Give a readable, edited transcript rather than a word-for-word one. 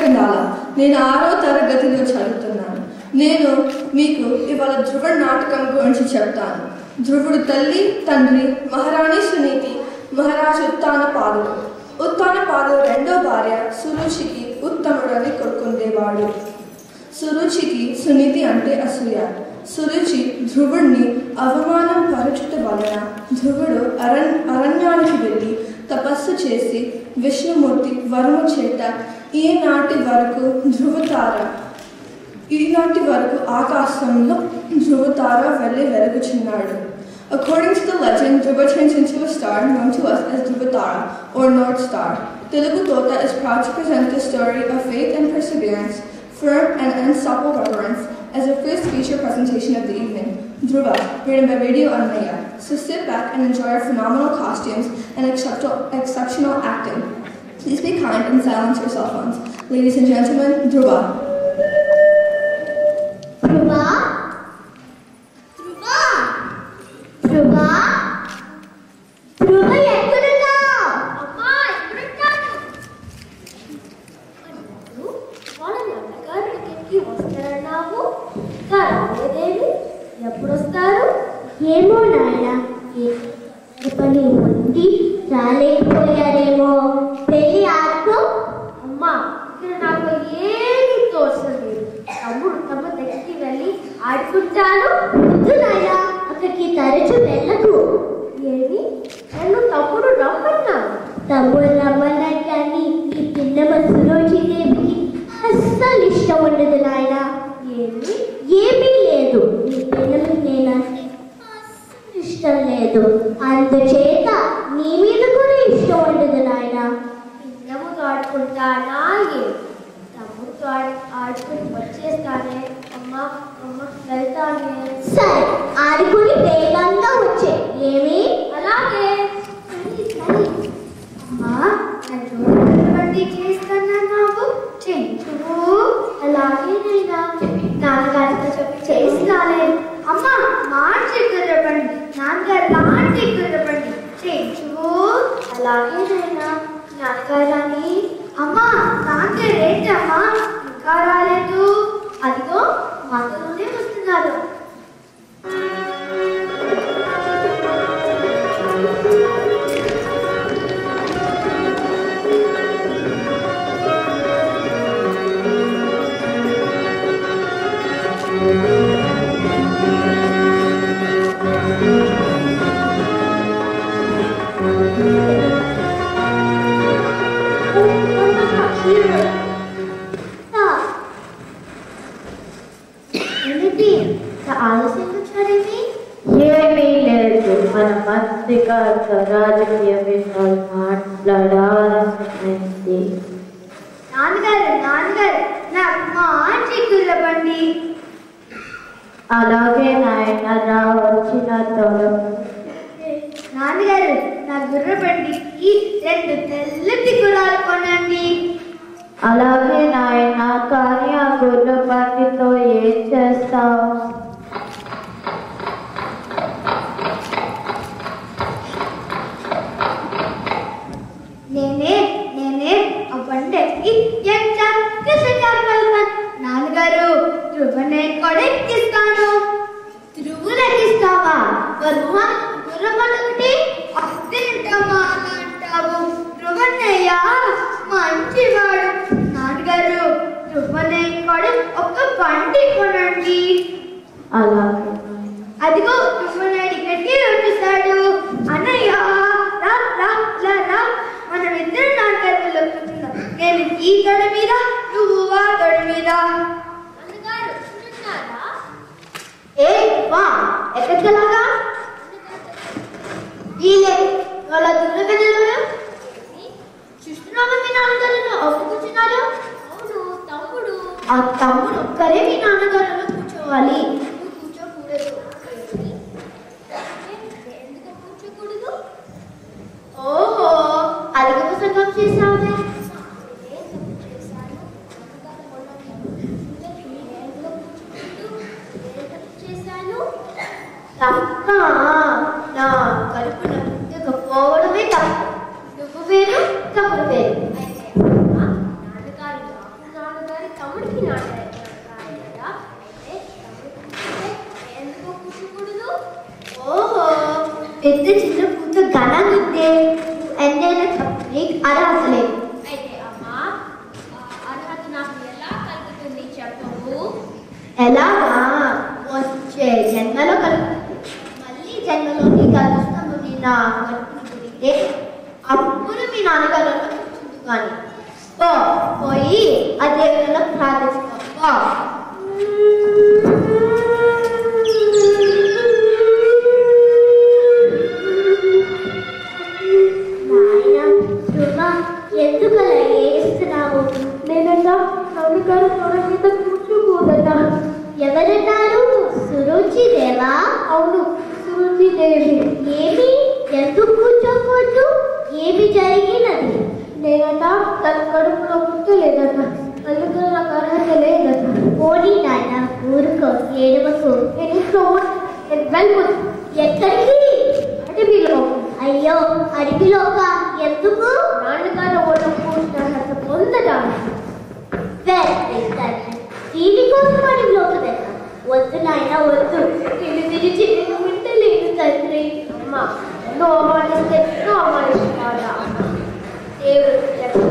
అక్షరకనాల. నేను 6వ తరగతిలో చదువుతున్నాను. నేను మీకు ఇవాళ ధ్రువుడి నాటకం గురించి చెప్తాను. ధ్రువుడు తల్లి, తండ్రి మహారాణి సునీతి, మహారాజు ఉత్తానపాదుడు. ఉత్తానపాదుడు రెండో భార్య సురుచికి ఉత్తముడు అని కొడుకుండేవాడు. సురుచికి సునీతి అంటే అసూయ. సురుచి ధ్రువుడిని అవమానం పరచుట వలన ధ్రువుడు అరణ్యానికి వెళ్ళి తపస్సు చేసి విష్ణుమూర్తి వరము చేత ఈనాటి వరకు ఆకాశంలో ధ్రువతార వెళ్ళి వెలుగుచున్నాడు. According to the legend, Dhruva turns into a star known to us as Dhruvatara or North Star. Telugu Tota is proud to present the story of faith and perseverance, firm and unstoppable reverence as a first feature presentation of the evening. Dhruva, written by Radio Annaya. So sit back and enjoy our phenomenal costumes and exceptional acting. Please be kind and silence your cell phones. Ladies and gentlemen, Dhruva. Dhruva? Dhruva? Dhruva? Dhruva, ఎక్కడున్నావు? అమ్మా, ఎక్కడున్నాను? వాళ్ళ నాన్నగారు ఇక్కడికి వస్తారన్నావు, రాలేదేమి? ఎప్పుడు వస్తారు? ఏమో నాయన, పని ఉంది, రాలేకపోయారేమో. పెళ్ళి ఆడుకో. అమ్మా, ఇక్కడ నాకు ఏమి తోచలేదు. తమ్ముడు తమ దగ్గరికి వెళ్ళి ఆడుకుంటాను. వద్దు నాయన, అక్కడికి తరచు వెళ్ళకు. ఏమి? నన్ను తమ్ముడు రమ్మన్నాను. తమ్ముడు రమ్మన్నాడు కానీ ఈ పిల్ల మనసులో చిదేవికి అస్సలు ఇష్టం ఉండదు నాయన. ఏమి? ఏమీ లేదు. ఈ పిల్లలకి నేను అస్సలు ఇష్టం లేదు. అందుచేత నీ మీద కూడా ఇష్టం ఉండదు నాయన. పిల్లముతో ఆడుకుంటానా? తమ్ముడితో ఆడుకుని వచ్చేస్తానే. అమ్మా వెళ్తానే. సరే, ఆడుకుని వేగంగా వచ్చే. ఏమి? అలాగే. అమ్మా, నన్ను చేస్తానన్నావు, చెయ్యు. అలాగే నైనా, నాన్నగారితో చెప్పి చేసినాలే. అమ్మా, మాట చెప్పండి. నాన్నగారు లాంటి చెప్పండి, చెయ్యు. అలాగే నైనా, నాన్నగారని. అమ్మా, నాన్నగారు ఏంటమ్మా ఇంకా రాలేదు? అదిగో మాతోనే వస్తున్నారు. ఏమీ లేదు, మన మధ్యగా రాజకీయ విషయాలు మాట్లాడాల్సింది. నాన్నగారు నాకు మాట కుర్రబండి. అలాగే నాయన, రా వచ్చిన నాన్నగారు, నా గుర్రబండికి 2 తెల్లటి గుర్రాలు కొనండి. అలాగే నాయన, కానీ ఆ గుర్ర బండితో ఏం చేస్తావు? నేనే ఆ బండెక్కి నాన్నగారు, ధ్రువనే కొడెక్కిస్తాను. ధ్రువులెక్కిస్తావా? గుర్రబండి అత్తింటావా అంటావు? ధ్రువన్నయ్య మంచివాడు. నాన్నగారు, ధ్రువనే కొడి ఒక బండి కొనండి. అలాగే. అదిగో ధ్రువనాయుడు ఇక్కడికి వచ్చేసాడు. అన్నయ్య రా రా రా, మనం ఇద్దరు నాన్నగారు కూర్చున్నాం. నేను ఈ తొడ మీద, నువ్వు ఆ తొడ మీద. ఏ వా, ఎక్కడికెలాగా? వీలే వాళ్ళ దుర్గ చూస్తున్నావా? మీ నాన్నగారు ఎవరు కూర్చున్నారు? తమ్ముడు. ఆ తమ్ముడు ఒక్కరే మీ నాన్నగారు కూర్చోవాలి. కూర్చోకూడదు. ఎందుకు కూర్చోకూడదు? ఓహో, అధిక పుస్తకం చేసావే. తప్ప నా కడుపున పుట్టకపోవడమే తప్పు. నువ్వు వేరు, తమ్ముడు వేరు. నాన్నగారు జన్మలో మళ్ళీ జన్మలో నీ కలుస్తాము నీ నా కలుపుకుంటే అప్పుడు మీ నాన్నగారు కానీ పోయి ఆ దేవుళ్ళలో ప్రార్థిస్తాం. ఎందుకలా ఏడుస్తున్నావు? నేనన్నా నాన్నగారు తొడ మీద కూర్చోకూడట. ఎవరన్నారు? సురుచి దేవా? అవును, సురుచి దేవి. ఏమి? ఎందుకు కూర్చోకూడదు? ఏమి జరిగినది? నేనట తన కడుపులో పుట్టలేదట, అందుకని నాకు అర్హత లేదట. పోనీ నాయన ఊరుకో, ఏడవకు. నేను ఇంట్లో వెళ్ళిపోతు. ఎక్కడికి? అడవిలో. అయ్యో అడవిలోక? ఎందుకు? నాన్నగారు ఓట కూర్చున్న పొందడానికి. దీనికోసం అడవిలోకి వెళ్తాం. వద్దు నాయన వద్దు, నేను విరిచి నేను వింటలేను తండ్రి. అమ్మ ఎన్నో అవమానిస్తే ఎన్నో అవమానిస్తాడా? దేవుడు చెప్పి